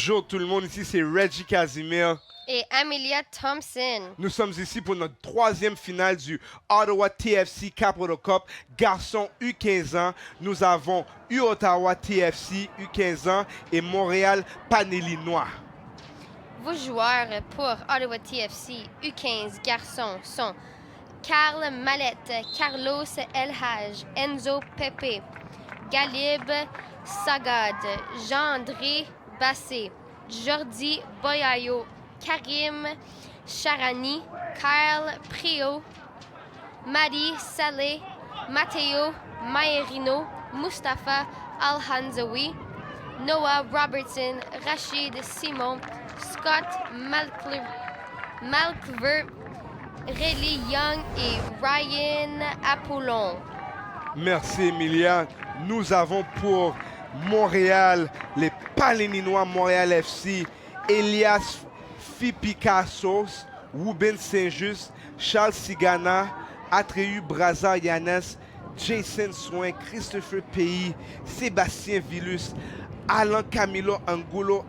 Bonjour tout le monde, ici c'est Reggie Casimir. Et Amelia Thompson. Nous sommes ici pour notre troisième finale du Ottawa TFC Capital Cup garçon U15 ans. Nous avons Ottawa TFC U15 ans et Montréal Panellinois. Vos joueurs pour Ottawa TFC U15 garçons sont Carl Mallette, Carlos Elhaj, Enzo Pepe, Galib Sagad, Jean-André Bassé, Jordi Boyayo, Karim Charani, Kyle Prio, Madi Saleh, Matteo Maierino, Mustafa Alhanzawi, Noah Robertson, Rachid Simon, Scott Malcver, Riley Young et Ryan Apollon. Merci Emilia. Nous avons pour Montréal les Panellinois Montréal FC, Elias Fipicassos, Ruben Saint-Just, Charles Sigana, Atreu Braza Yanes, Jason Soin, Christopher Pays, Sébastien Villus, Alan Camilo Angulo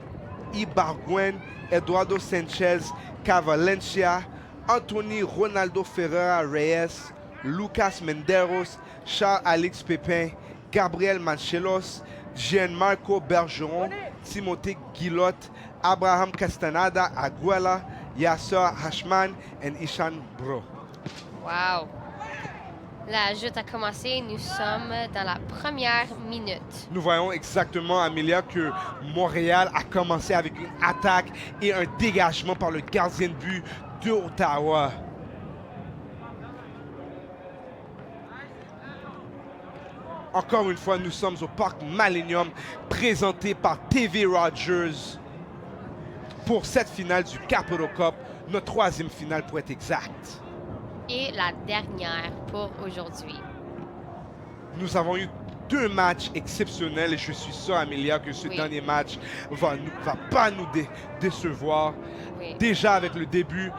Ibarguen, Eduardo Sanchez, Cavalencia, Anthony Ronaldo Ferreira Reyes, Lucas Menderos, Charles Alex Pépin, Gabriel Manchelos, Gianmarco Bergeron, Timothée Guillotte, Abraham Castaneda Aguela, Yasser Hashman et Ishan Bro. Wow! La joute a commencé, nous sommes dans la première minute. Nous voyons exactement, Amelia, que Montréal a commencé avec une attaque et un dégagement par le gardien de but de Ottawa. Encore une fois, nous sommes au Parc Millennium, présenté par TV Rogers pour cette finale du Capital Cup, notre troisième finale pour être exact. Et la dernière pour aujourd'hui. Nous avons eu deux matchs exceptionnels et je suis sûr, Amelia, que ce dernier match va pas nous décevoir. Oui. Déjà avec le début,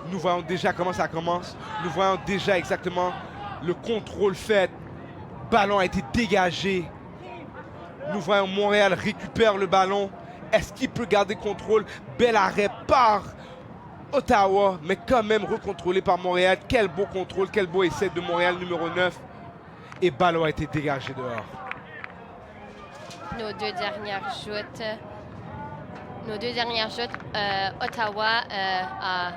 nous voyons déjà comment ça commence. Nous voyons déjà exactement le contrôle fait. Ballon a été dégagé. Nous voyons Montréal récupère le ballon. Est-ce qu'il peut garder contrôle? Bel arrêt par Ottawa, mais quand même recontrôlé par Montréal. Quel beau contrôle, quel beau essai de Montréal numéro 9. Et ballon a été dégagé dehors. Nos deux dernières joutes, Ottawa a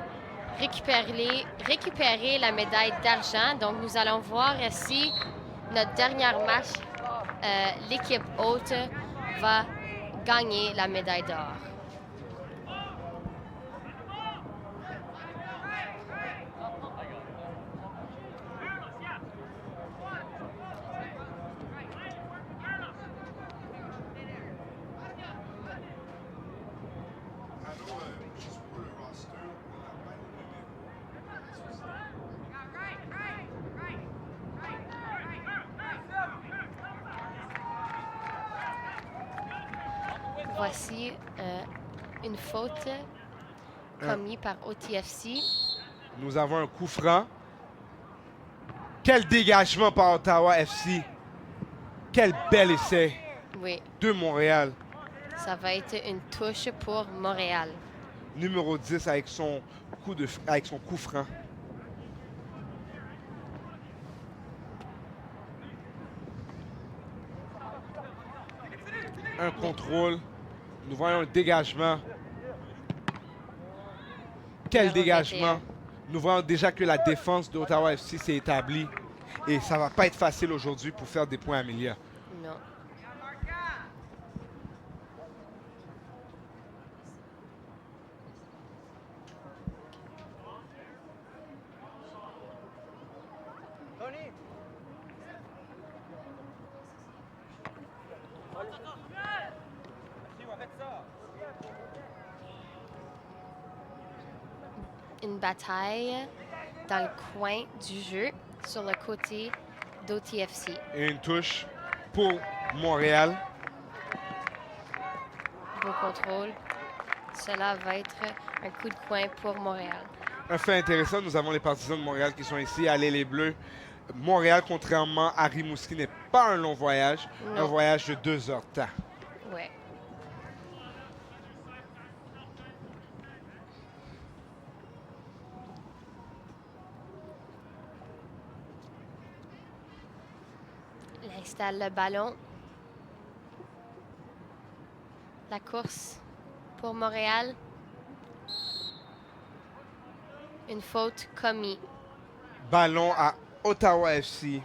récupéré la médaille d'argent. Donc nous allons voir si notre dernier match, l'équipe haute va gagner la médaille d'or. Voici une faute commise par OTFC. Nous avons un coup franc. Quel dégagement par Ottawa FC. Quel bel essai de Montréal. Ça va être une touche pour Montréal. Numéro 10 avec son coup franc. Un contrôle. Nous voyons un dégagement. Quel dégagement. Nous voyons déjà que la défense d'Ottawa FC s'est établie. Et ça ne va pas être facile aujourd'hui pour faire des points, Amelia. Non. Une bataille dans le coin du jeu sur le côté d'OTFC. Et une touche pour Montréal. Beau contrôle. Cela va être un coup de coin pour Montréal. Un fait intéressant, nous avons les partisans de Montréal qui sont ici. Allez les Bleus. Montréal, contrairement à Rimouski, n'est pas un long voyage. Non. Un voyage de 2 heures de temps. Ouais. Installe le ballon. La course pour Montréal. Une faute commise. Ballon à Ottawa FC.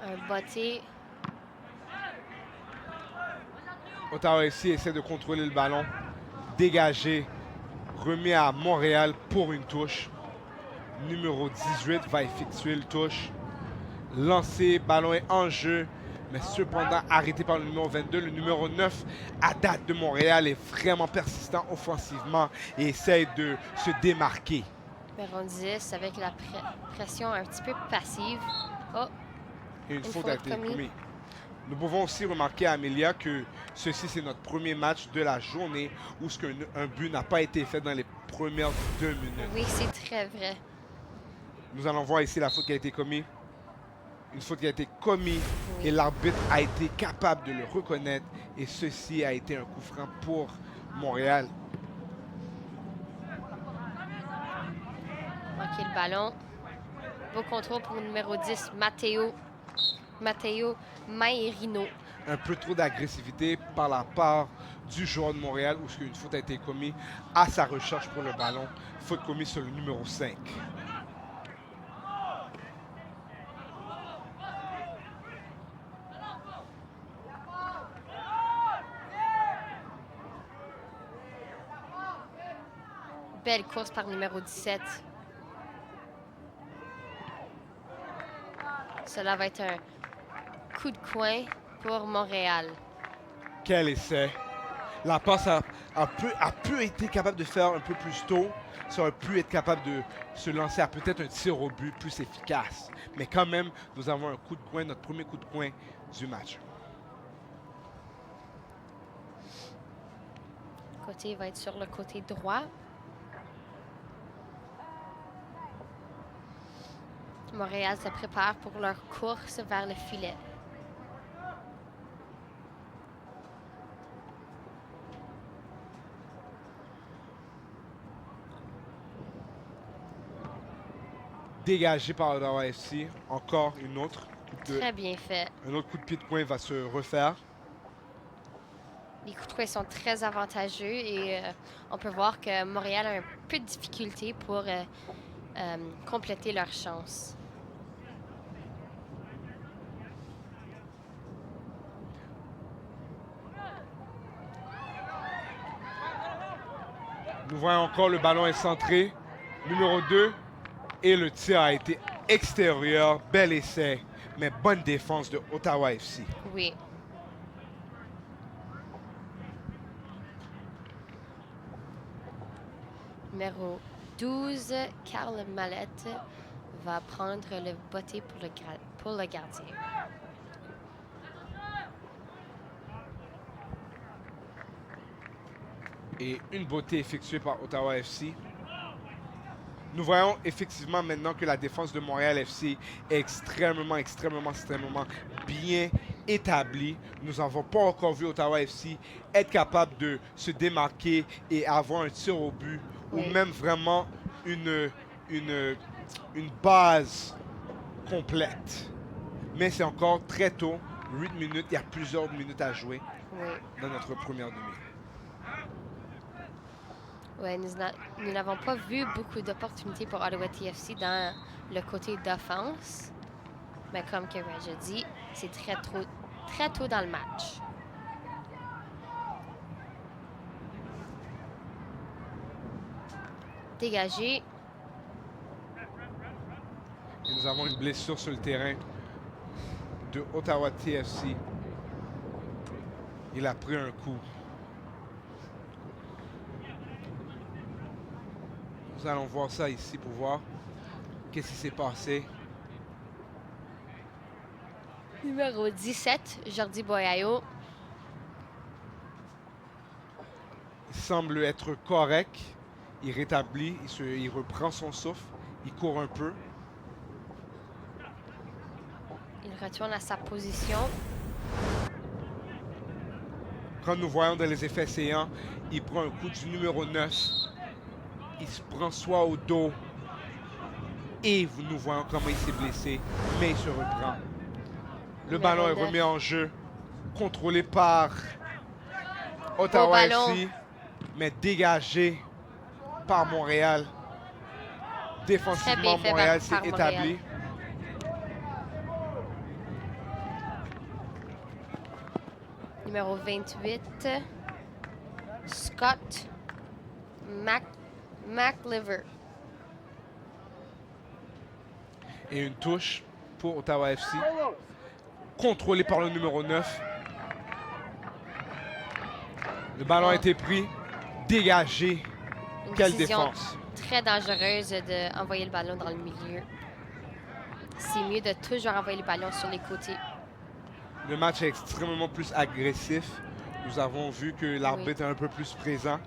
Un botté. Ottawa FC essaie de contrôler le ballon. Dégagé. Remis à Montréal pour une touche. Numéro 18 va effectuer le touche. Lancé, ballon est en jeu. Mais cependant arrêté par le numéro 22. Le numéro 9, à date de Montréal, est vraiment persistant offensivement et essaie de se démarquer. Numéro 10 avec la pression un petit peu passive. Oh, Et une faute a été commise. Nous pouvons aussi remarquer, Amélia, que ceci, c'est notre premier match de la journée où un but n'a pas été fait dans les premières 2 minutes. oui, c'est très vrai. Nous allons voir ici la faute qui a été commise. Une faute qui a été commise Oui. et l'arbitre a été capable de le reconnaître. Et ceci a été un coup franc pour Montréal. Manqué le ballon. Beau contrôle pour le numéro 10, Matteo Mairino. Un peu trop d'agressivité par la part du joueur de Montréal où une faute a été commise à sa recherche pour le ballon. Faute commise sur le numéro 5. Belle course par le numéro 17. Cela va être un coup de coin pour Montréal. Quel essai! La passe a peu été capable de faire un peu plus tôt. Ça aurait pu être capable de se lancer à peut-être un tir au but plus efficace. Mais quand même, nous avons un coup de coin, notre premier coup de coin du match. Le côté va être sur le côté droit. Montréal se prépare pour leur course vers le filet. Dégagé par Ottawa FC. Encore une autre. Très bien fait. Un autre coup de pied de coin va se refaire. Les coups de coin sont très avantageux et on peut voir que Montréal a un peu de difficulté pour compléter leur chance. Nous voyons encore le ballon est centré. Numéro 2. Et le tir a été extérieur. Bel essai. Mais bonne défense de Ottawa FC. Oui. Numéro 12, Karl Mallette va prendre le botté pour le gardien. Et une beauté effectuée par Ottawa FC. Nous voyons effectivement maintenant que la défense de Montréal FC est extrêmement bien établie. Nous n'avons pas encore vu Ottawa FC être capable de se démarquer et avoir un tir au but Oui. ou même vraiment une base complète. Mais c'est encore très tôt, 8 minutes, il y a plusieurs minutes à jouer Oui. dans notre première demi. Ouais, nous n'avons pas vu beaucoup d'opportunités pour Ottawa TFC dans le côté d'offense. Mais comme que Reg a dit, c'est très tôt dans le match. Dégagé. Et nous avons une blessure sur le terrain de Ottawa TFC. Il a pris un coup. Nous allons voir ça ici pour voir qu'est-ce qui s'est passé. Numéro 17, Jordi Boyayo. Il semble être correct. Il rétablit, il reprend son souffle. Il court un peu. retourne à sa position. Quand nous voyons dans les effets séants, il prend un coup du numéro 9. Il se prend soit au dos. Et nous voyons comment il s'est blessé. Mais il se reprend. Le ballon est remis en jeu. Contrôlé par Ottawa FC. Mais dégagé par Montréal. Défensivement, Montréal s'est établi. Numéro 28, Scott McLiver. Et une touche pour Ottawa FC. Contrôlé par le numéro 9. Le ballon a été pris. Dégagé. Quelle défense. Très dangereuse d'envoyer le ballon dans le milieu. C'est mieux de toujours envoyer le ballon sur les côtés. Le match est extrêmement plus agressif. Nous avons vu que l'arbitre est un peu plus présent.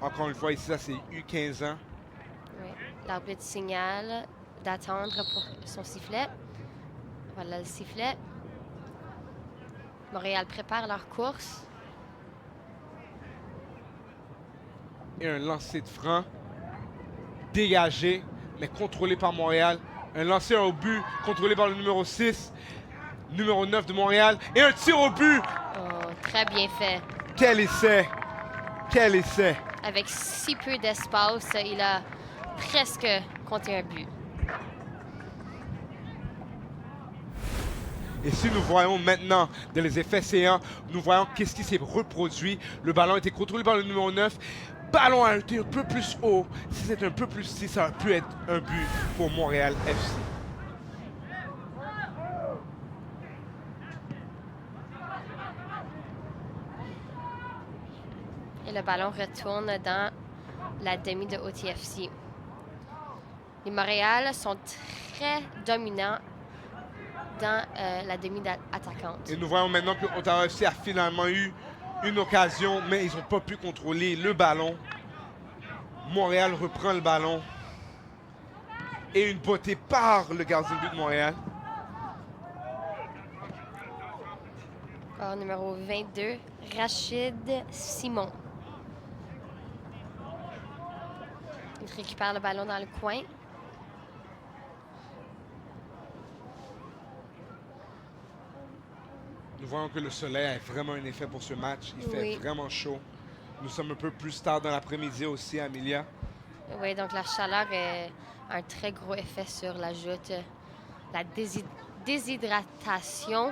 Encore une fois, ici, ça c'est U15 ans. Oui. L'arbitre signale d'attendre pour son sifflet. Voilà le sifflet. Montréal prépare leur course. Et un lancer de franc. Dégagé, mais contrôlé par Montréal. Un lancer au but, contrôlé par le numéro 6. Numéro 9 de Montréal. Et un tir au but! Oh, très bien fait. Quel essai! Quel essai! Avec si peu d'espace, il a presque compté un but. Et si nous voyons maintenant dans les effets séants, nous voyons qu'est-ce qui s'est reproduit. Le ballon a été contrôlé par le numéro 9. Ballon a été un peu plus haut. Si c'était un peu plus petit, ça aurait pu être un but pour Montréal FC. Et le ballon retourne dans la demi de OTFC. Les Montréal sont très dominants dans la demi attaquante. Et nous voyons maintenant que Ottawa FC a finalement eu une occasion, mais ils n'ont pas pu contrôler le ballon. Montréal reprend le ballon. Et une beauté par le gardien de but de Montréal. Encore numéro 22, Rachid Simon. Il récupère le ballon dans le coin. Nous voyons que le soleil a vraiment un effet pour ce match. Il fait Oui. vraiment chaud. Nous sommes un peu plus tard dans l'après-midi aussi, Amelia. Oui, donc la chaleur a un très gros effet sur la joute. La déshydratation.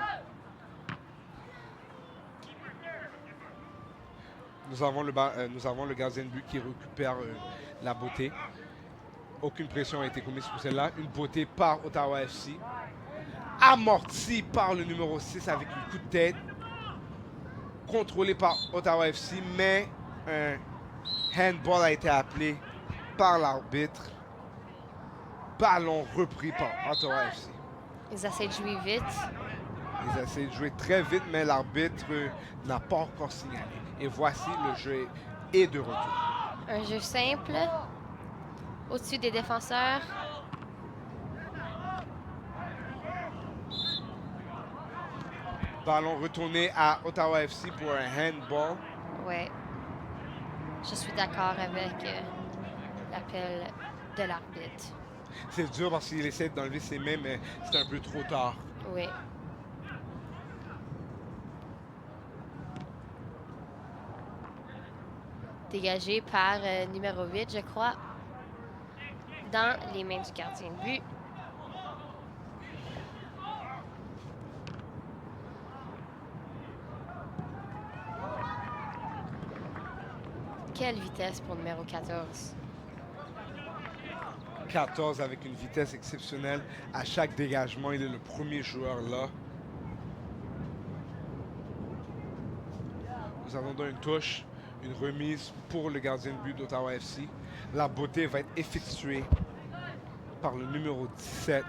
Nous avons le gardien de but qui récupère la beauté. Aucune pression a été commise pour celle-là. Une beauté par Ottawa FC. Amorti par le numéro 6 avec un coup de tête. Contrôlé par Ottawa FC, mais un handball a été appelé par l'arbitre. Ballon repris par Ottawa FC. Ils essaient de jouer vite. Ils essaient de jouer très vite, mais l'arbitre n'a pas encore signalé. Et voici, le jeu est de retour. Un jeu simple. Au-dessus des défenseurs. Ballon retourné à Ottawa FC pour un handball. Oui. Je suis d'accord avec l'appel de l'arbitre. C'est dur parce qu'il essaie d'enlever ses mains, mais c'est un peu trop tard. Oui. Dégagé par numéro 8, je crois, dans les mains du gardien de but. Quelle vitesse pour numéro 14. 14 avec une vitesse exceptionnelle. À chaque dégagement, il est le premier joueur là. Nous avons donc une touche, une remise pour le gardien de but d'Ottawa FC. La beauté va être effectuée par le numéro 17.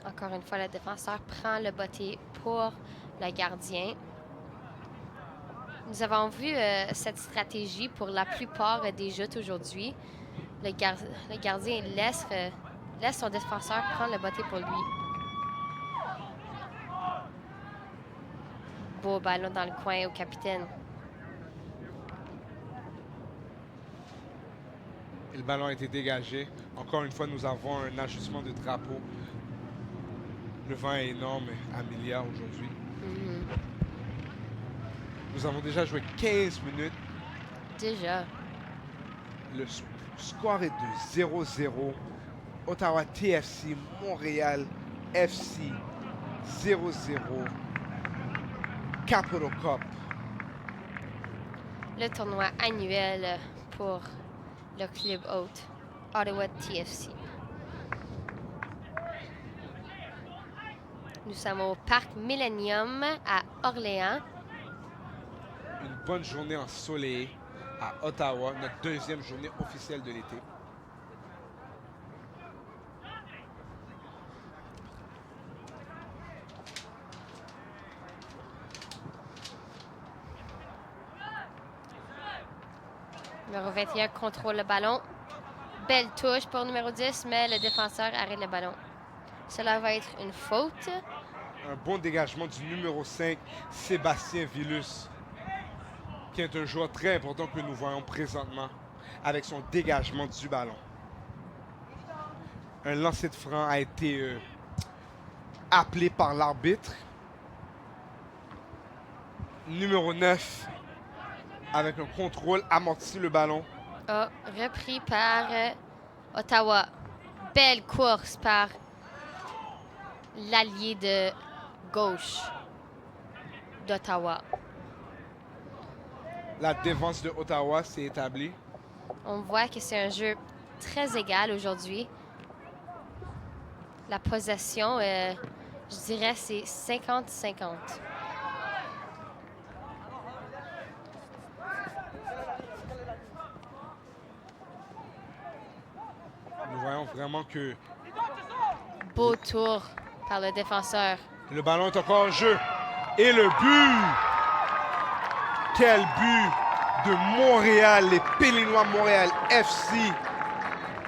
Encore une fois, le défenseur prend le botté pour le gardien. Nous avons vu cette stratégie pour la plupart des joutes aujourd'hui. Le gardien laisse laisse son défenseur prendre le botté pour lui. Beau ballon dans le coin au capitaine. Et le ballon a été dégagé. Encore une fois, nous avons un ajustement de drapeau. Le vent est énorme à Amelia aujourd'hui. Nous avons déjà joué 15 minutes. Déjà. Le score est de 0-0. Ottawa TFC, Montréal FC 0-0. Capital Cup. Le tournoi annuel pour le club hôte, Ottawa TFC. Nous sommes au Parc Millennium à Orléans. Une bonne journée ensoleillée à Ottawa, notre deuxième journée officielle de l'été. Numéro 21 contrôle le ballon. Belle touche pour numéro 10, mais le défenseur arrête le ballon. Cela va être une faute. Un bon dégagement du numéro 5, Sébastien Villus, qui est un joueur très important que nous voyons présentement avec son dégagement du ballon. Un lancer de franc a été appelé par l'arbitre. Numéro 9, avec un contrôle, amortit le ballon. Repris par Ottawa. Belle course par l'allié de gauche d'Ottawa. La défense de Ottawa s'est établie. On voit que c'est un jeu très égal aujourd'hui. La possession, je dirais, c'est 50-50. Nous voyons vraiment que Beau tour par le défenseur. le ballon est encore en jeu. Et le but! Quel but de Montréal! Les Pélinois Montréal FC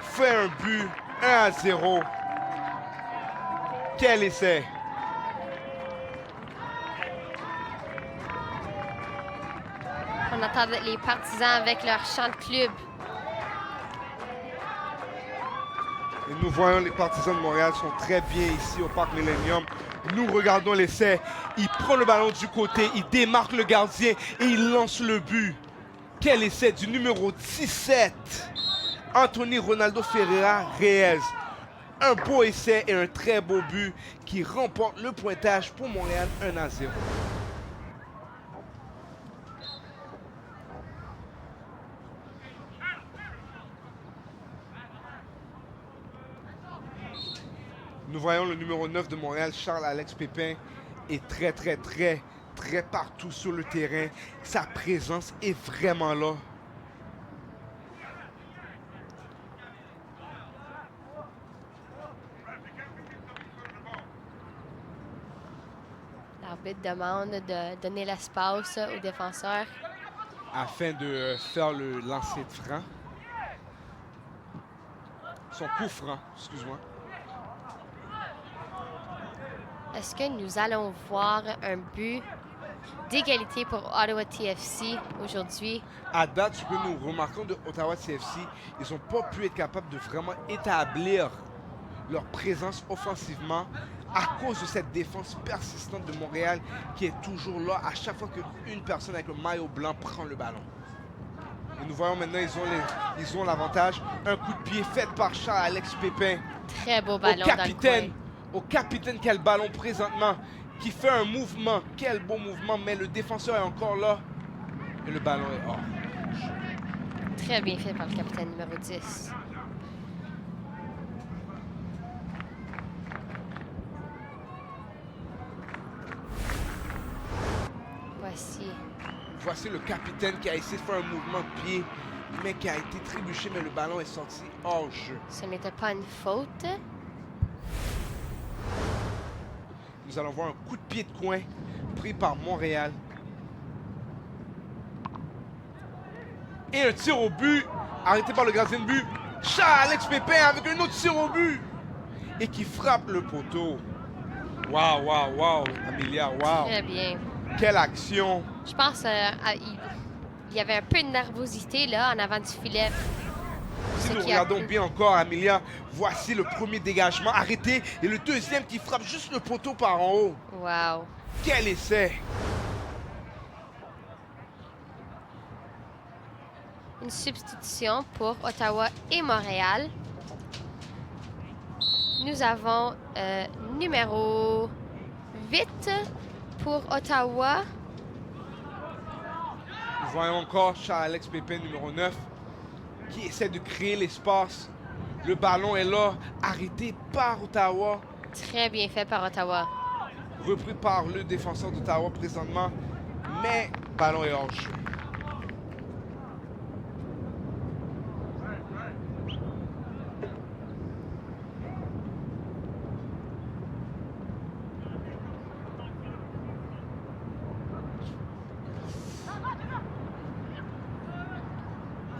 fait un but 1-0. Quel essai! On entend les partisans avec leur chant de club. Et nous voyons les partisans de Montréal sont très bien ici au Parc Millennium. Nous regardons l'essai. Il prend le ballon du côté, il démarque le gardien et il lance le but. Quel essai du numéro 17, Anthony Ronaldo Ferreira Reyes. Un beau essai et un très beau but qui remporte le pointage pour Montréal 1-0. Nous voyons le numéro 9 de Montréal, Charles-Alex Pépin, est très partout sur le terrain. Sa présence est vraiment là. L'arbitre demande de donner l'espace aux défenseurs. Afin de faire le lancer de franc. Son coup franc, excuse-moi. Est-ce que nous allons voir un but d'égalité pour Ottawa TFC aujourd'hui? À date, ce que nous remarquons de Ottawa TFC, ils n'ont pas pu être capables de vraiment établir leur présence offensivement à cause de cette défense persistante de Montréal qui est toujours là à chaque fois qu'une personne avec le maillot blanc prend le ballon. Et nous voyons maintenant, ils ont l'avantage. Un coup de pied fait par Charles-Alex Pépin. Très beau ballon Au capitaine, dans le coin. au capitaine qui a le ballon présentement, qui fait un mouvement. Quel beau mouvement, mais le défenseur est encore là. Et le ballon est hors. Très bien fait par le capitaine numéro 10. Voici le capitaine qui a essayé de faire un mouvement de pied, mais qui a été trébuché, mais le ballon est sorti hors jeu. Ce n'était pas une faute. Nous allons voir un coup de pied de coin pris par Montréal. Et un tir au but, arrêté par le gardien de but. Charles-Alex Pépin avec un autre tir au but. et qui frappe le poteau. Waouh, waouh, waouh, Amelia, waouh. Très bien. Quelle action. Je pense il y avait un peu de nervosité là en avant du filet. Si Ce nous qui a regardons pu- bien encore, Amelia, voici le premier dégagement arrêté et le deuxième qui frappe juste le poteau par en haut. Wow. Quel essai. Une substitution pour Ottawa et Montréal. Nous avons numéro 8 pour Ottawa. Nous voyons encore Charles-Alex Pépin, numéro 9, qui essaie de créer l'espace. Le ballon est là, arrêté par Ottawa, Très bien fait par Ottawa. repris par le défenseur d'Ottawa présentement, mais le ballon est hors jeu.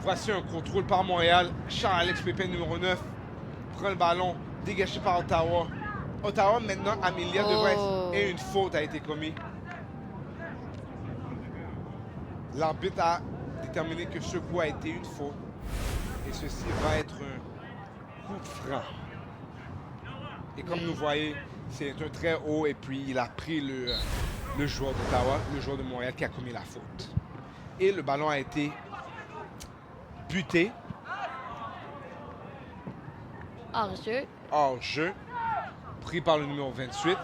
Voici un contrôle par Montréal. Charles-Alex Pépin, numéro 9, prend le ballon, dégagé par Ottawa. Ottawa, maintenant, Amelia devrait être... Et une faute a été commise. L'arbitre a déterminé que ce coup a été une faute. Et ceci va être un coup franc. Et comme nous voyez, c'est un très haut et puis il a pris le joueur d'Ottawa, le joueur de Montréal qui a commis la faute. Et le ballon a été buté, Hors-jeu. hors jeu, pris par le numéro 28.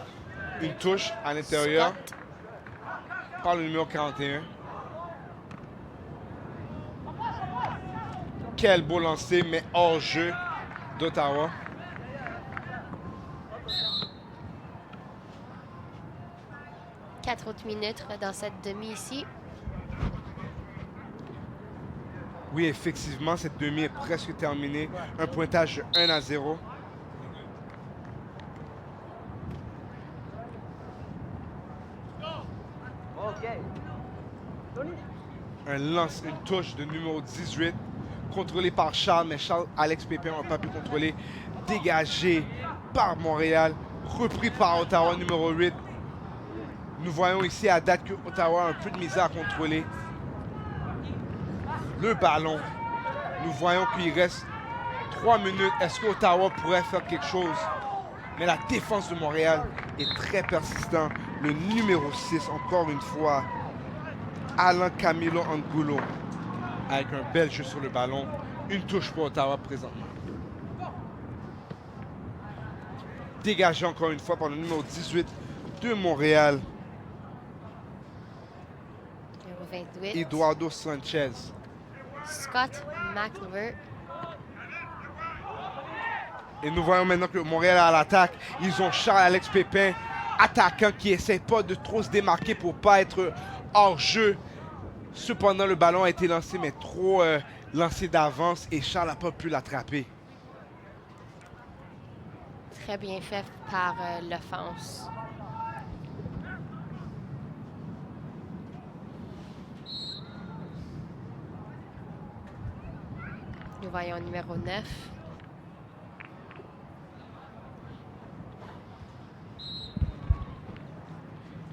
Une touche à l'intérieur Scott. par le numéro 41. Quel beau lancer, mais hors jeu d'Ottawa. Quatre autres minutes dans cette demi ici. Oui, effectivement, cette demi est presque terminée. Un pointage de 1-0. Une touche de numéro 18, contrôlée par Charles, mais Charles-Alex Pépin n'a pas pu contrôler. Dégagé par Montréal, repris par Ottawa, numéro 8. Nous voyons ici à date que Ottawa a un peu de misère à contrôler le ballon. Nous voyons qu'il reste 3 minutes. Est-ce que Ottawa pourrait faire quelque chose? Mais la défense de Montréal est très persistante. Le numéro 6, encore une fois, Alain Camilo Angulo, avec un bel jeu sur le ballon. Une touche pour Ottawa présentement. Dégagé encore une fois par le numéro 18 de Montréal, Numéro 28. Eduardo Sanchez. Scott McLever. Et nous voyons maintenant que Montréal est à l'attaque. Ils ont Charles-Alex Pépin, attaquant qui essaie pas de trop se démarquer pour pas être hors jeu. Cependant, le ballon a été lancé, mais trop lancé d'avance et Charles n'a pas pu l'attraper. Très bien fait par l'offense. Nous voyons numéro 9.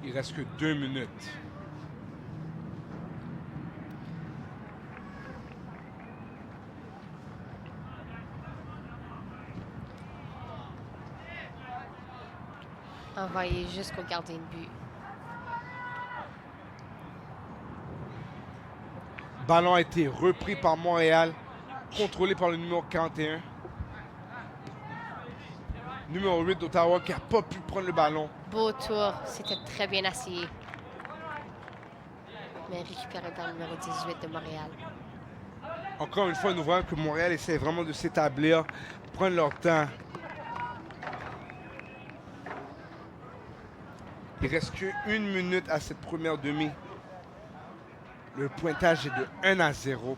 Il reste que 2 minutes. Envoyé jusqu'au gardien de but. Ballon a été repris par Montréal, contrôlé par le numéro 41. Numéro 8 d'Ottawa qui n'a pas pu prendre le ballon. Beau tour. C'était très bien assis. Mais récupéré par le numéro 18 de Montréal. Encore une fois, nous voyons que Montréal essaie vraiment de s'établir, prendre leur temps. Il reste qu'une minute à cette première demi. Le pointage est de 1-0 pour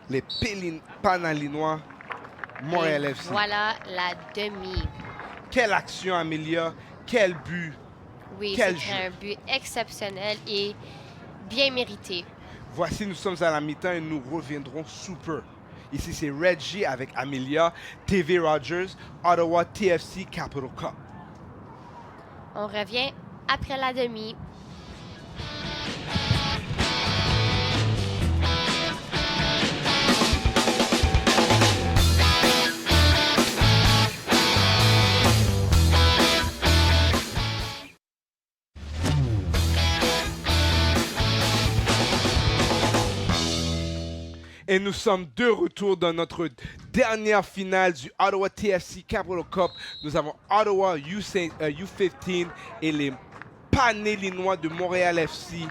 les Panalinois Montréal Et FC. voilà la demi. Quelle action, Amelia. Quel but. Oui, Quel c'était jeu. un but exceptionnel et bien mérité. Voici, nous sommes à la mi-temps et nous reviendrons sous peu. Ici, c'est Reggie avec Amelia, TV Rogers, Ottawa TFC Capital Cup. On revient après la demi. Et nous sommes de retour dans notre dernière finale du Ottawa TFC Capital Cup. Nous avons Ottawa U15 et les Panélinois de Montréal FC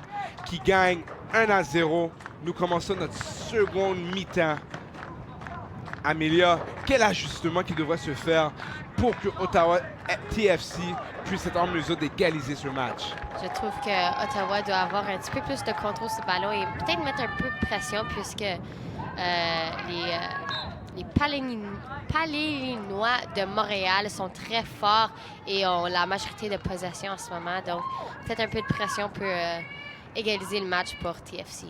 qui gagnent 1-0. Nous commençons notre seconde mi-temps. Amelia, quel ajustement qui devrait se faire pour que Ottawa TFC puisse être en mesure d'égaliser ce match? Je trouve que Ottawa doit avoir un petit peu plus de contrôle sur ce ballon et peut-être mettre un peu de pression puisque les Panélinois de Montréal sont très forts et ont la majorité de possession en ce moment. Donc, peut-être un peu de pression peut égaliser le match pour TFC.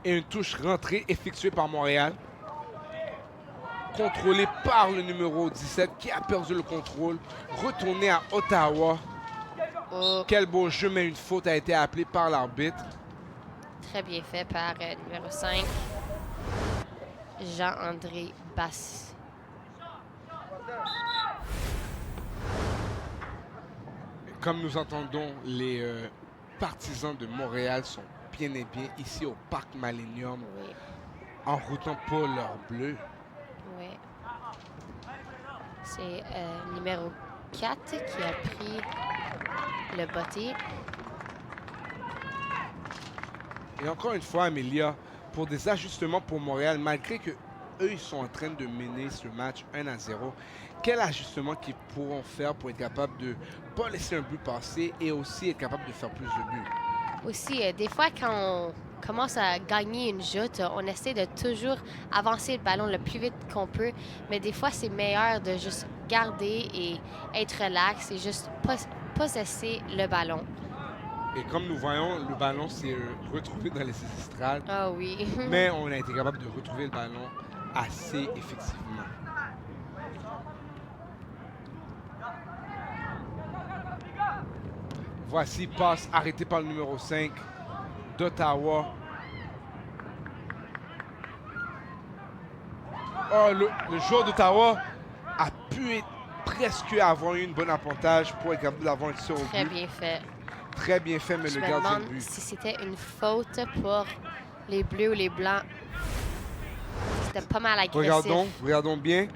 Et une touche rentrée effectuée par Montréal. Contrôlée par le numéro 17 qui a perdu le contrôle. Retourné à Ottawa. Oh. Quel beau jeu, mais une faute a été appelée par l'arbitre. Très bien fait par numéro 5, Jean-André Basse. Comme nous entendons, les partisans de Montréal sont bien et bien ici au Parc Millennium Oui, en routant pour leur bleu. oui. C'est numéro 4 qui a pris le botté. Et encore une fois, Amelia, pour des ajustements pour Montréal, malgré que eux ils sont en train de mener ce match 1-0, quel ajustement qu'ils pourront faire pour être capables de ne pas laisser un but passer et aussi être capable de faire plus de buts? Aussi, des fois, quand on commence à gagner une joute, on essaie de toujours avancer le ballon le plus vite qu'on peut, mais des fois, c'est meilleur de juste garder et être relax et juste possesser le ballon. Et comme nous voyons, le ballon s'est retrouvé dans les estrades, Ah oui. mais on a été capable de retrouver le ballon assez effectivement. Voici passe arrêtée par le numéro 5 d'Ottawa. Oh, le joueur d'Ottawa a pu presque avoir eu une bonne avantage pour être capable d'avoir un tir au Très but. bien fait. Très bien fait, mais Je le me gardien de demande but. si c'était une faute pour les bleus ou les blancs. C'était pas mal agressif. Regardons bien.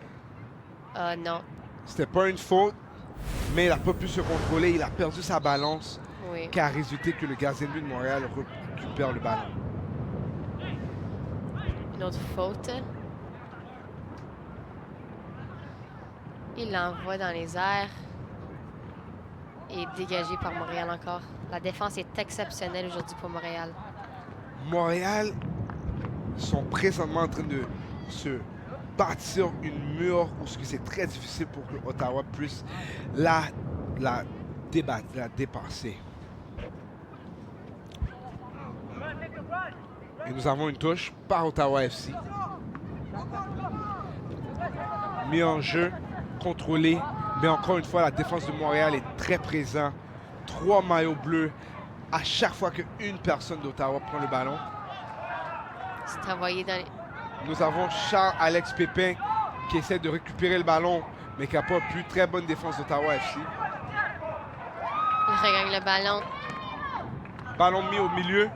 Non. C'était pas une faute, mais il n'a pas pu se contrôler. Il a perdu sa balance, Oui. qui a résulté que le gardien de but de Montréal récupère le ballon. Une autre faute. Il l'envoie dans les airs. Et dégagé par Montréal encore. La défense est exceptionnelle aujourd'hui pour Montréal. Montréal sont présentement en train de se bâtir une mur où c'est très difficile pour que Ottawa puisse la dépasser. Et nous avons une touche par Ottawa FC. Mis en jeu, contrôlé, mais encore une fois, la défense de Montréal est très présente. 3 maillots bleus à chaque fois qu'une personne d'Ottawa prend le ballon. C'est envoyé dans les... Nous avons Charles-Alex Pépin qui essaie de récupérer le ballon, mais qui n'a pas pu. Très bonne défense d'Ottawa FC. Il regagne le ballon. Ballon mis au milieu.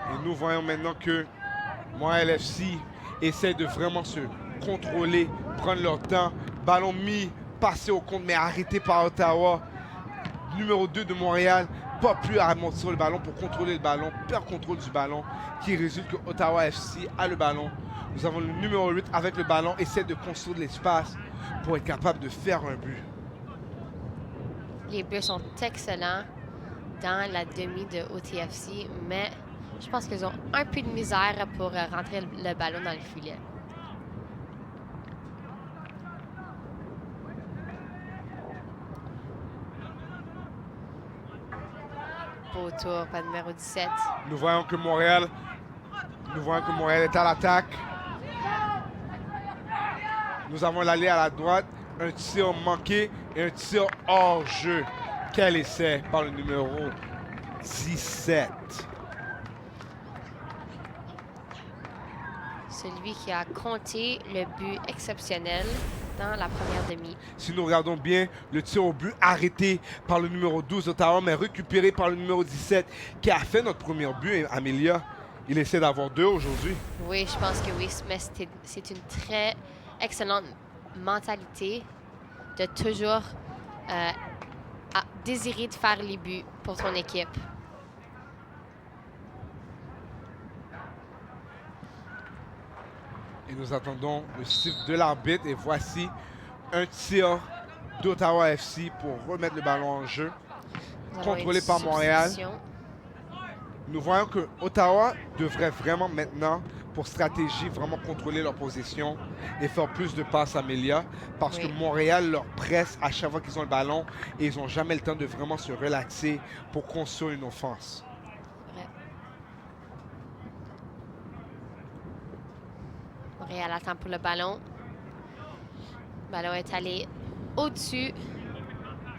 Et nous voyons maintenant que Montréal FC essaie de vraiment se contrôler, prendre leur temps. Ballon mis, passé au compte, mais arrêté par Ottawa. Numéro 2 de Montréal, pas pu remonter sur le ballon pour contrôler le ballon, perd contrôle du ballon, qui résulte que Ottawa FC a le ballon. Nous avons le numéro 8 avec le ballon, essaie de construire de l'espace pour être capable de faire un but. Les Bleus sont excellents dans la demi de OTFC, mais je pense qu'ils ont un peu de misère pour rentrer le ballon dans le filet. beau tour par le numéro 17. Nous voyons que Montréal est à l'attaque. Nous avons l'allée à la droite, un tir manqué et un tir hors jeu. Quel essai par le numéro 17. Celui qui a compté le but exceptionnel dans la première demi. Si nous regardons bien, le tir au but arrêté par le numéro 12 d'Ottawa, mais récupéré par le numéro 17 qui a fait notre premier but, Amelia. Il essaie d'avoir 2 aujourd'hui. Oui, je pense que oui, mais c'est une très excellente mentalité de toujours désirer de faire les buts pour ton équipe. Et nous attendons le siffle de l'arbitre. Et voici un tir d'Ottawa FC pour remettre le ballon en jeu. Contrôlé par Montréal. Nous voyons que Ottawa devrait vraiment maintenant, pour stratégie, vraiment contrôler leur position et faire plus de passes à Amelia. Parce que Montréal leur presse à chaque fois qu'ils ont le ballon et ils n'ont jamais le temps de vraiment se relaxer pour construire une offense. Montréal attend pour le ballon. Le ballon est allé au-dessus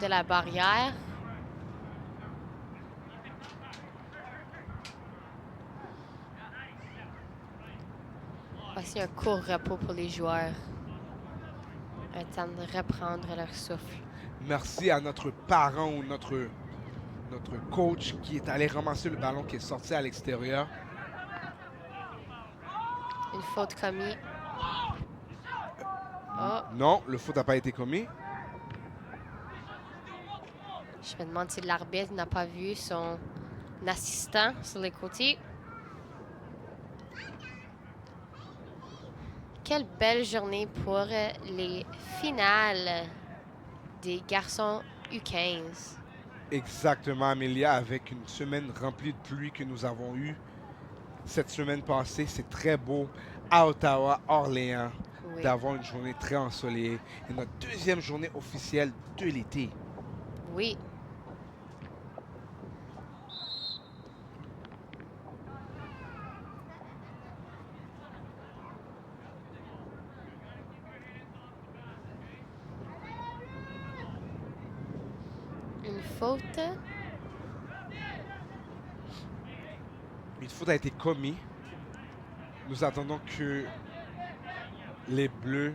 de la barrière. Voici un court repos pour les joueurs. Un temps de reprendre leur souffle. Merci à notre parent ou notre coach qui est allé ramasser le ballon qui est sorti à l'extérieur. Une faute commise. Oh. Non, le faute n'a pas été commis. Je me demande si l'arbitre n'a pas vu son assistant sur les côtés. Quelle belle journée pour les finales des garçons U15. Exactement, Amelia, avec une semaine remplie de pluie que nous avons eue cette semaine passée. C'est très beau à Ottawa, Orléans, d'avoir une journée très ensoleillée. Et notre deuxième journée officielle de l'été. Oui. Une faute. Une faute a été commise. Nous attendons que les Bleus,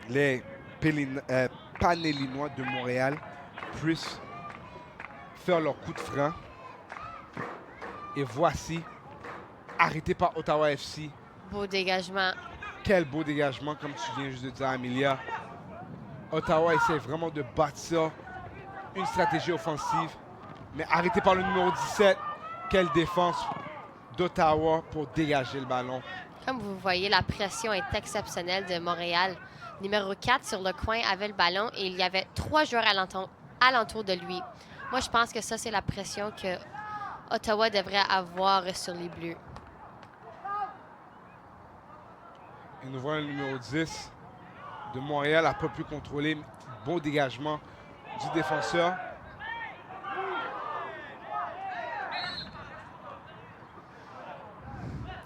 les Panellinois de Montréal puissent faire leur coup de frein. Et voici, arrêté par Ottawa FC. Beau dégagement. Quel beau dégagement, comme tu viens juste de dire, Amelia. Ottawa essaie vraiment de bâtir une stratégie offensive, mais arrêté par le numéro 17. Quelle défense d'Ottawa pour dégager le ballon. Comme vous voyez, la pression est exceptionnelle de Montréal. Numéro 4 sur le coin avait le ballon et il y avait 3 joueurs alentour de lui. Moi, je pense que ça, c'est la pression que Ottawa devrait avoir sur les Bleus. Et nous voyons le numéro 10 de Montréal n'a pas pu contrôler. Beau dégagement du défenseur.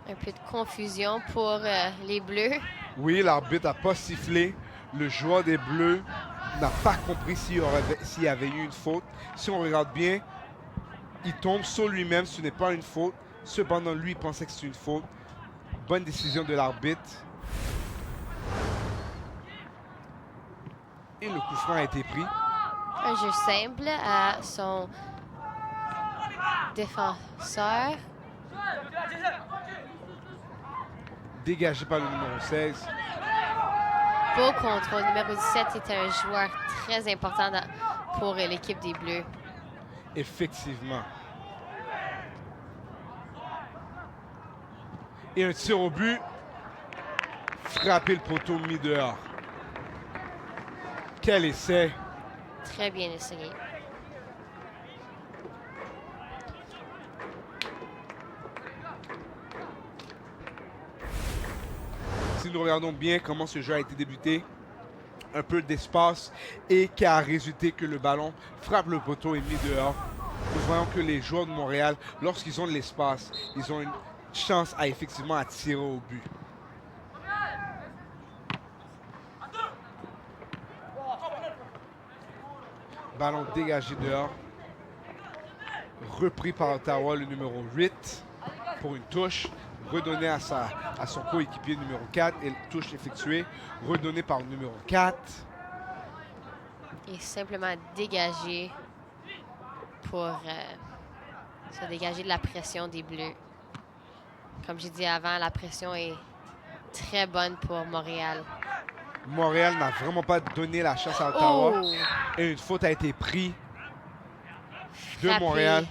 Un peu de confusion pour les Bleus. Oui, l'arbitre n'a pas sifflé. Le joueur des Bleus n'a pas compris s'il y avait eu une faute. Si on regarde bien, il tombe sur lui-même. Ce n'est pas une faute. Cependant, lui, il pensait que c'est une faute. Bonne décision de l'arbitre. Et le coup franc a été pris. Un jeu simple à son défenseur. Dégagé par le numéro 16. Beau contrôle. Numéro 17 était un joueur très important pour l'équipe des Bleus. Effectivement. Et un tir au but. Frappé le poteau mis dehors. Quel essai. Très bien essayé. Si nous regardons bien comment ce jeu a été débuté, un peu d'espace et qui a résulté que le ballon frappe le poteau et mis dehors. Nous voyons que les joueurs de Montréal, lorsqu'ils ont de l'espace, ils ont une chance à effectivement à tirer au but. Ballon dégagé dehors. Repris par Ottawa, le numéro 8 pour une touche. Redonné à son coéquipier numéro 4 et touche effectuée. Redonné par le numéro 4. Et simplement dégagé pour se dégager de la pression des Bleus. Comme j'ai dit avant, la pression est très bonne pour Montréal. Montréal n'a vraiment pas donné la chance à Ottawa. Oh! Et une faute a été prise de Frappé. Montréal.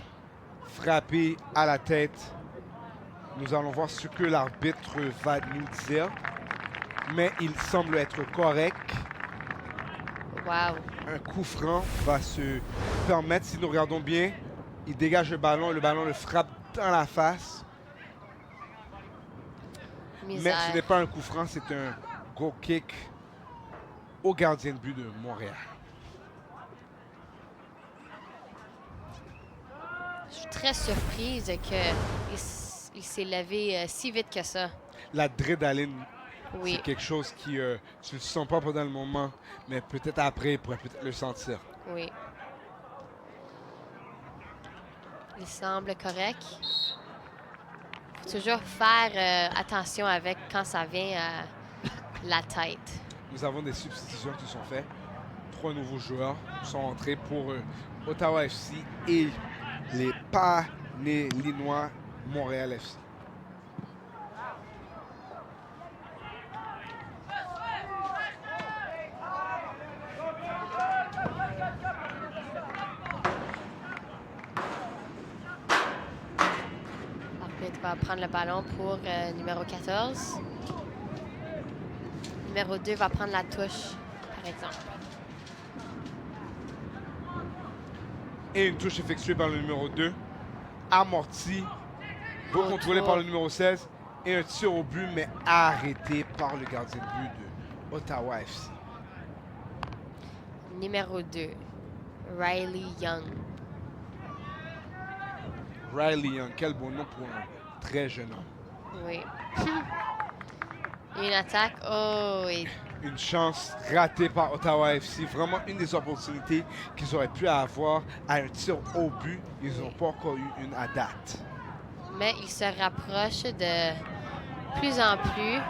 Frappé à la tête. Nous allons voir ce que l'arbitre va nous dire. Mais il semble être correct. Wow! Un coup franc va se permettre, si nous regardons bien, il dégage le ballon et le ballon le frappe dans la face. Misère. Mais ce n'est pas un coup franc, c'est un goal kick au gardien de but de Montréal. Je suis très surprise qu'il s'est levé si vite que ça. L'adrénaline, Oui, c'est quelque chose qui, tu ne le sens pas pendant le moment, mais peut-être après, il pourrait peut-être le sentir. oui. Il semble correct. Faut toujours faire attention avec quand ça vient à la tête. Nous avons des substitutions qui sont faites. 3 nouveaux joueurs sont entrés pour Ottawa FC et les Panélinois Montréal FC. L'arbitre va prendre le ballon pour numéro 14. Numéro 2 va prendre la touche, par exemple. Et une touche effectuée par le numéro 2. Amorti. Contrôlé par le numéro 16. Et un tir au but, mais arrêté par le gardien de but de Ottawa FC. Numéro 2, Riley Young. Riley Young, quel bon nom pour un très jeune homme. Oui. Une attaque. Oh, et Une chance ratée par Ottawa FC. Vraiment une des opportunités qu'ils auraient pu avoir à un tir au but. Ils n'ont pas encore eu une à date. mais il se rapproche de plus en plus.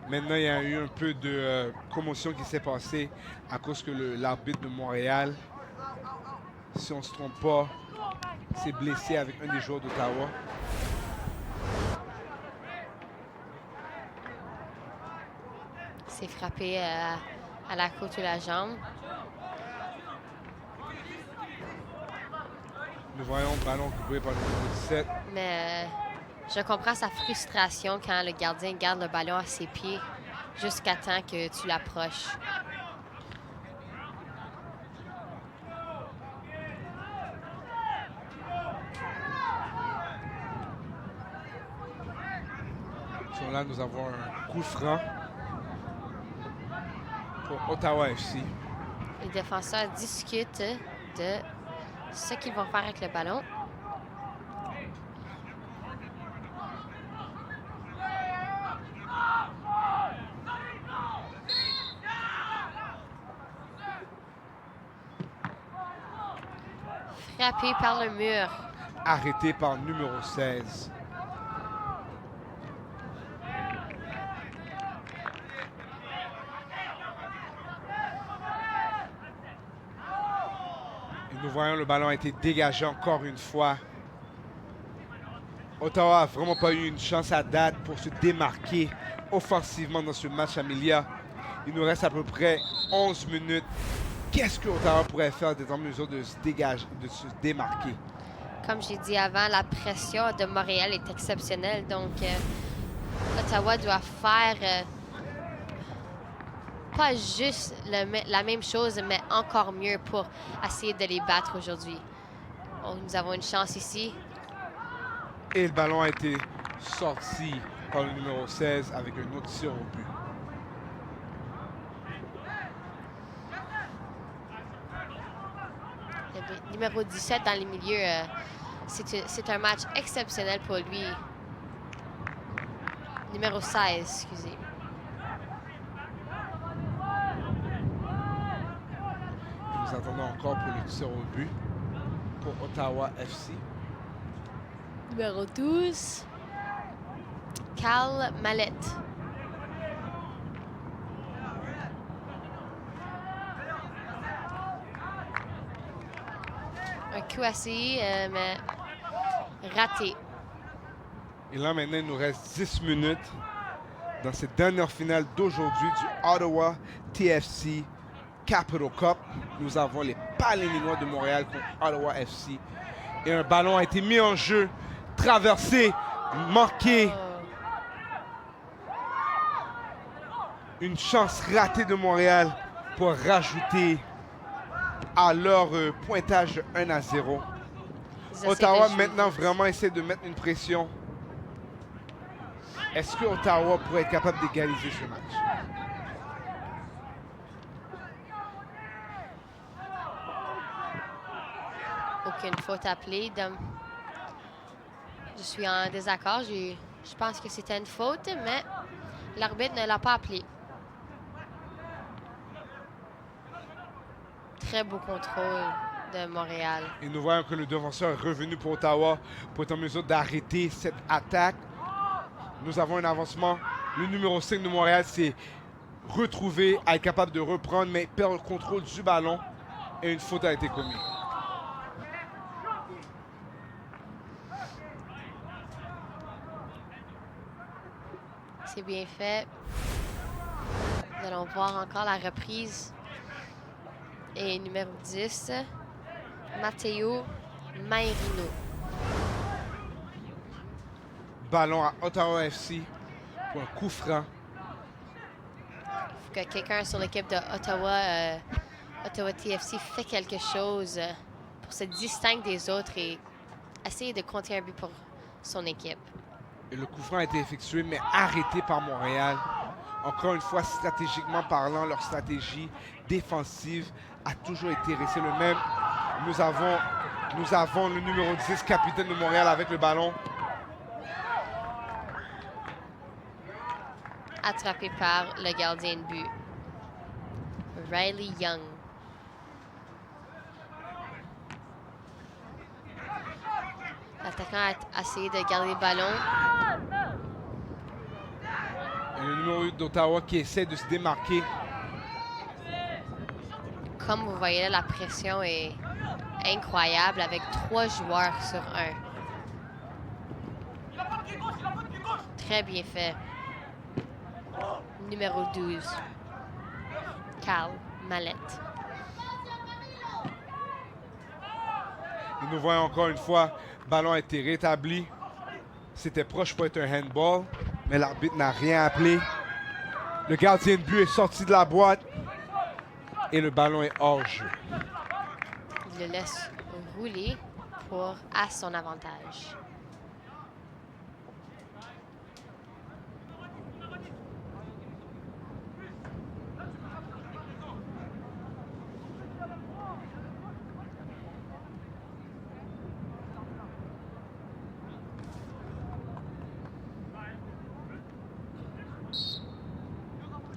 Maintenant, il y a eu un peu de commotion qui s'est passée à cause que l'arbitre de Montréal, si on ne se trompe pas, s'est blessé avec un des joueurs d'Ottawa. S'est frappé à la côte de la jambe. Nous voyons le ballon coupé par le numéro 17. Mais je comprends sa frustration quand le gardien garde le ballon à ses pieds jusqu'à temps que tu l'approches. Sur là, nous avons un coup franc pour Ottawa FC. Les défenseurs discutent de ce qu'ils vont faire avec le ballon. Frappé par le mur. Arrêté par le numéro 16. Et nous voyons le ballon a été dégagé encore une fois. Ottawa n'a vraiment pas eu une chance à date pour se démarquer offensivement dans ce match, Amelia. Il nous reste à peu près 11 minutes. Qu'est-ce que Ottawa pourrait faire d'être en mesure de se dégager, de se démarquer? Comme j'ai dit avant, la pression de Montréal est exceptionnelle. Donc, Ottawa doit faire pas juste la même chose, mais encore mieux pour essayer de les battre aujourd'hui. Oh, nous avons une chance ici. Et le ballon a été sorti par le numéro 16 avec un autre tir au but. numéro 17 dans les milieux. C'est un match exceptionnel pour lui. Numéro 16, excusez. Nous attendons encore pour le tir au but pour Ottawa FC. Numéro 12, Cal Mallette. Un coup assis, mais raté. Et là, maintenant, il nous reste 10 minutes dans cette dernière finale d'aujourd'hui du Ottawa TFC Capital Cup. Nous avons les Paléninois de Montréal contre Ottawa FC. Et un ballon a été mis en jeu, traversé, manqué. Une chance ratée de Montréal pour rajouter à leur pointage de 1-0. Ottawa maintenant vraiment essaie de mettre une pression. Est-ce que Ottawa pourrait être capable d'égaliser ce match? Aucune faute appelée. Je suis en désaccord. Je pense que c'était une faute, mais l'arbitre ne l'a pas appelé. Très beau contrôle de Montréal. Et nous voyons que le défenseur est revenu pour Ottawa pour être en mesure d'arrêter cette attaque. Nous avons un avancement. Le numéro 5 de Montréal s'est retrouvé à être capable de reprendre, mais perd le contrôle du ballon et une faute a été commise. C'est bien fait. Nous allons voir encore la reprise. Et numéro 10, Matteo Mairino. Ballon à Ottawa FC pour un coup franc. Il faut que quelqu'un sur l'équipe de Ottawa TFC fait quelque chose pour se distinguer des autres et essayer de compter un but pour son équipe. Et le coup franc a été effectué, mais arrêté par Montréal. Encore une fois, stratégiquement parlant, leur stratégie défensive a toujours été restée le même. Nous avons le numéro 10, capitaine de Montréal, avec le ballon. Attrapé par le gardien de but, Riley Young. L'attaquant a essayé de garder le ballon. Et le numéro 8 d'Ottawa qui essaie de se démarquer. Comme vous voyez là, la pression est incroyable avec 3 joueurs sur 1. Très bien fait. Numéro 12, Cal Mallette. Et nous voyons encore une fois, le ballon a été rétabli. C'était proche pour être un handball, mais l'arbitre n'a rien appelé. Le gardien de but est sorti de la boîte et le ballon est hors jeu. Il le laisse rouler à son avantage.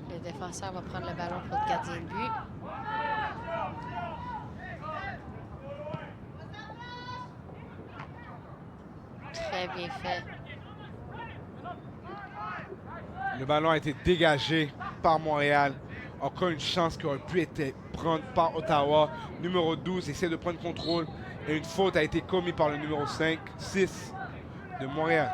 Le défenseur va prendre le ballon pour le gardien de but. Très bien fait. Le ballon a été dégagé par Montréal. Encore une chance qui aurait pu être prise par Ottawa. Numéro 12 essaie de prendre contrôle. Et une faute a été commise par le numéro 6 de Montréal.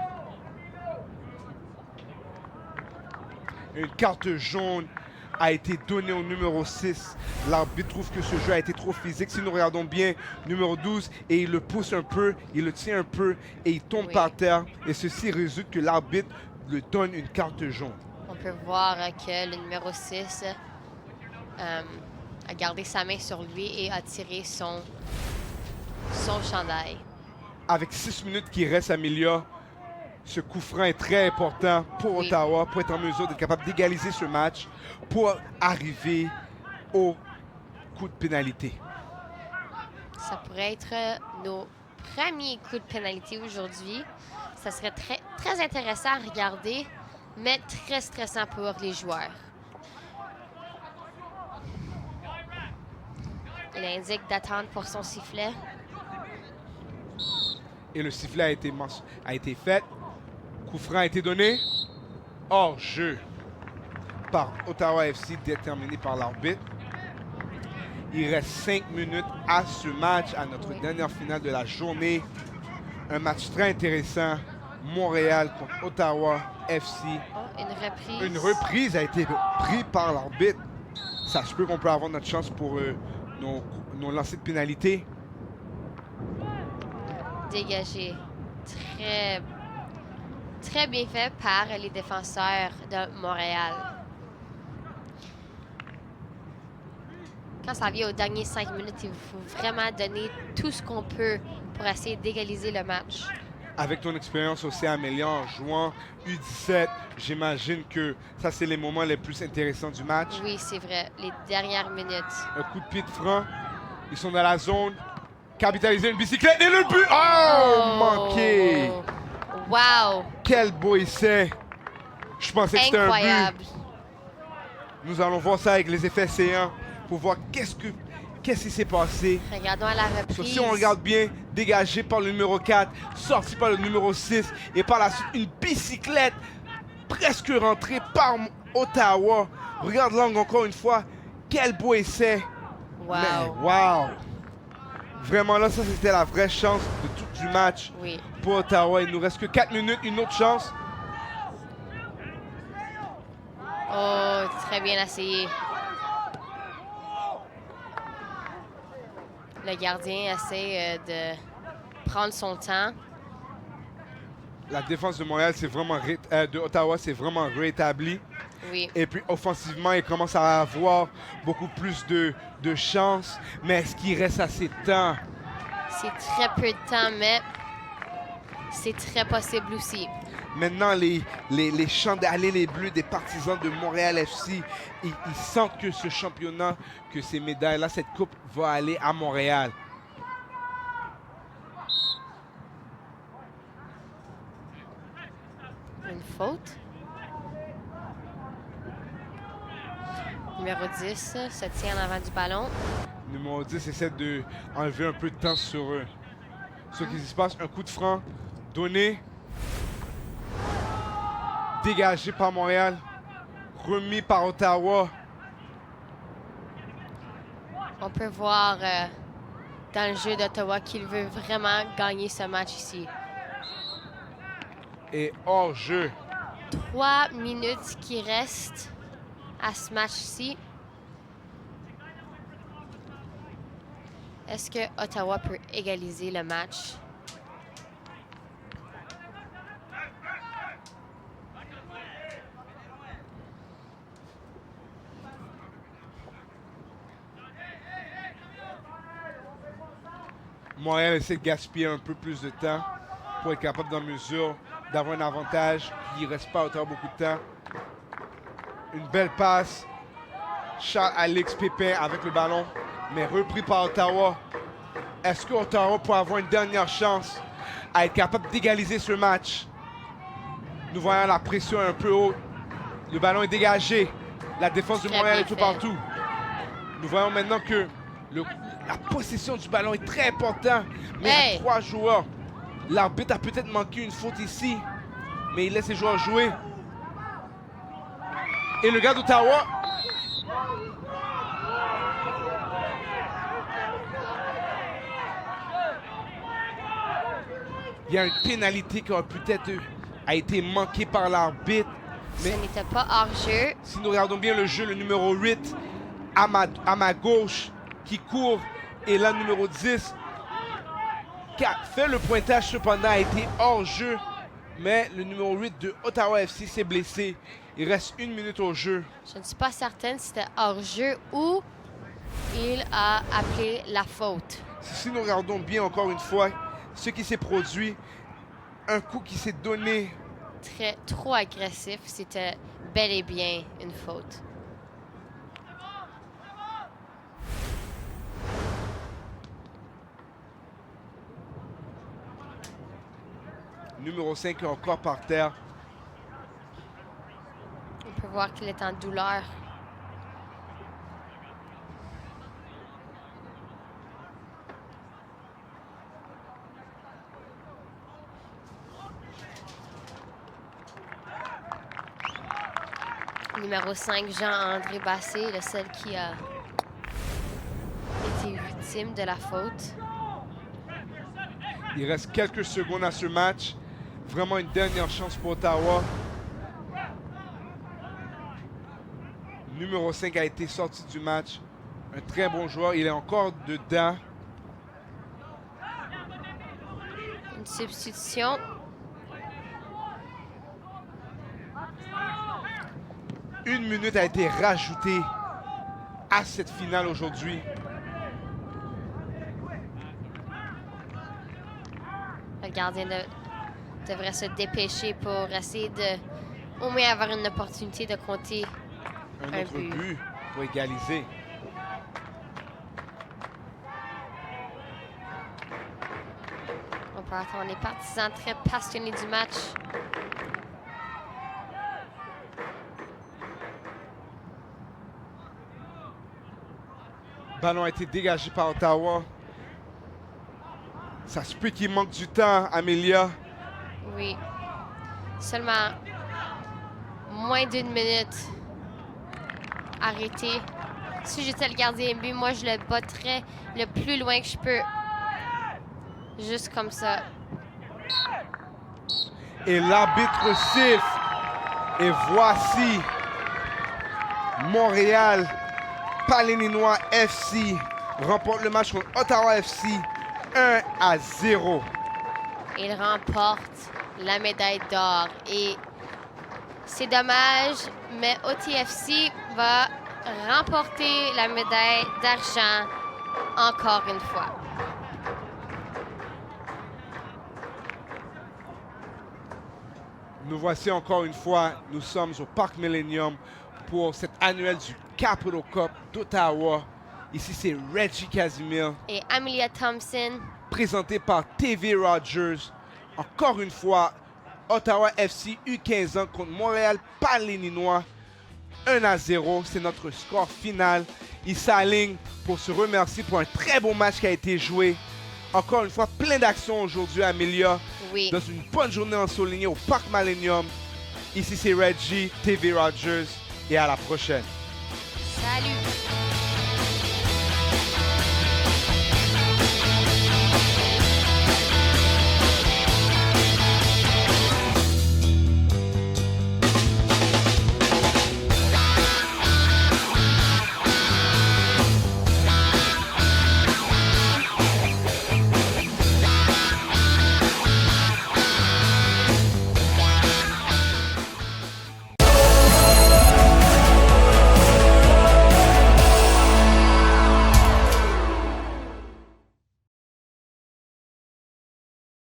Une carte jaune a été donnée au numéro 6. L'arbitre trouve que ce jeu a été trop physique. Si nous regardons bien, numéro 12, et il le pousse un peu, il le tient un peu, et il tombe par terre. Et ceci résulte que l'arbitre lui donne une carte jaune. On peut voir que le numéro 6 a gardé sa main sur lui et a tiré son chandail. Avec 6 minutes qui restent, Amelia, ce coup franc est très important pour Ottawa, pour être en mesure d'être capable d'égaliser ce match, pour arriver au coup de pénalité. Ça pourrait être nos premiers coups de pénalité aujourd'hui. Ça serait très intéressant à regarder, mais très stressant pour les joueurs. Il indique d'attendre pour son sifflet. Et le sifflet a été fait. Coup franc a été donné. Hors jeu par Ottawa FC, déterminé par l'arbitre. Il reste 5 minutes à ce match, à notre dernière finale de la journée. Un match très intéressant. Montréal contre Ottawa FC. Oh, une reprise. Une reprise a été prise par l'arbitre. Ça se peut qu'on peut avoir notre chance pour nos lancers de pénalité. Dégagé. Très bien fait par les défenseurs de Montréal. Quand ça vient aux derniers 5 minutes, il faut vraiment donner tout ce qu'on peut pour essayer d'égaliser le match. Avec ton expérience aussi, Amélia, en jouant U17, j'imagine que ça, c'est les moments les plus intéressants du match. Oui, c'est vrai. Les dernières minutes. Un coup de pied de franc. Ils sont dans la zone. Capitaliser une bicyclette et le but! Oh! Manqué! Wow! Quel beau essai! Je pensais que c'était un Incroyable. but. Nous allons voir ça avec les effets C1 pour voir qu'est-ce qui s'est passé. Regardons à la reprise. Si on regarde bien, dégagé par le numéro 4, sorti par le numéro 6 et par la suite une bicyclette presque rentrée par Ottawa. Regarde l'angle encore une fois. Quel beau essai. Wow. Mais, wow. Vraiment là, ça c'était la vraie chance de tout du match Oui. pour Ottawa. Il nous reste que 4 minutes, une autre chance. Oh, très bien essayé. Le gardien essaie de prendre son temps. La défense de Montréal, c'est vraiment de Ottawa, c'est vraiment rétabli. Oui. Et puis offensivement, il commence à avoir beaucoup plus de chance. Mais est-ce qu'il reste assez de temps? C'est très peu de temps, mais c'est très possible aussi. Maintenant, les chants d'Aller les Bleus des partisans de Montréal FC, ils sentent que ce championnat, que ces médailles-là, cette coupe va aller à Montréal. Une faute. Numéro 10 se tient en avant du ballon. Numéro 10 essaie d'enlever un peu de temps sur eux. Ce qui se passe, un coup de franc donné. Dégagé par Montréal. Remis par Ottawa. On peut voir dans le jeu d'Ottawa qu'il veut vraiment gagner ce match ici. Et hors jeu. 3 minutes qui restent à ce match-ci. Est-ce que Ottawa peut égaliser le match? Montréal essaie de gaspiller un peu plus de temps pour être capable d'en mesure d'avoir un avantage. Il ne reste pas à Ottawa beaucoup de temps. Une belle passe. Charles-Alex Pépin avec le ballon, mais repris par Ottawa. Est-ce que Ottawa peut avoir une dernière chance à être capable d'égaliser ce match? Nous voyons la pression un peu haute. Le ballon est dégagé. La défense de Montréal est tout partout. Nous voyons maintenant que la possession du ballon est très importante. Mais il y a 3 joueurs. L'arbitre a peut-être manqué une faute ici, mais il laisse les joueurs jouer. Et le gars d'Ottawa. Il y a une pénalité qui a peut-être été manquée par l'arbitre. Mais ce n'était pas hors-jeu. Si nous regardons bien le jeu, le numéro 8 à ma gauche qui court et là, le numéro 10 qui a fait le pointage cependant a été hors-jeu. Mais le numéro 8 de Ottawa FC s'est blessé. Il reste 1 minute au jeu. Je ne suis pas certaine si c'était hors-jeu ou il a appelé la faute. Si nous regardons bien encore une fois ce qui s'est produit, un coup qui s'est donné. Trop agressif, c'était bel et bien une faute. Numéro 5 est encore par terre. On peut voir qu'il est en douleur. Numéro 5, Jean-André Bassé, le seul qui a été victime de la faute. Il reste quelques secondes à ce match. Vraiment une dernière chance pour Ottawa. Numéro 5 a été sorti du match. Un très bon joueur. Il est encore dedans. Une substitution. Une minute a été rajoutée à cette finale aujourd'hui. Le gardien devrait se dépêcher pour essayer de au moins avoir une opportunité de compter Un autre but pour égaliser. On peut attendre les partisans très passionnés du match. Ballon a été dégagé par Ottawa. Ça se peut qu'il manque du temps, Amelia. Oui. Seulement moins d'une minute. Arrêté. Si j'étais le gardien de but, moi, je le botterais le plus loin que je peux. Juste comme ça. Et l'arbitre siffle. Et voici Montréal Paléninois FC remporte le match contre Ottawa FC 1-0. Il remporte la médaille d'or. Et c'est dommage, mais OTFC va remporter la médaille d'argent encore une fois. Nous voici encore une fois, nous sommes au Parc Millennium pour cette annuelle du Capital Cup d'Ottawa. Ici, c'est Reggie Casimir. Et Amelia Thompson. Présenté par TV Rogers. Encore une fois, Ottawa FC U15 ans contre Montréal Paléninois 1-0. C'est notre score final. Ils s'alignent pour se remercier pour un très beau match qui a été joué. Encore une fois, plein d'actions aujourd'hui, Amelia. Oui. Dans une bonne journée ensoleillée au Parc Millennium. Ici, c'est Reggie, TV Rogers. Et à la prochaine. Salut.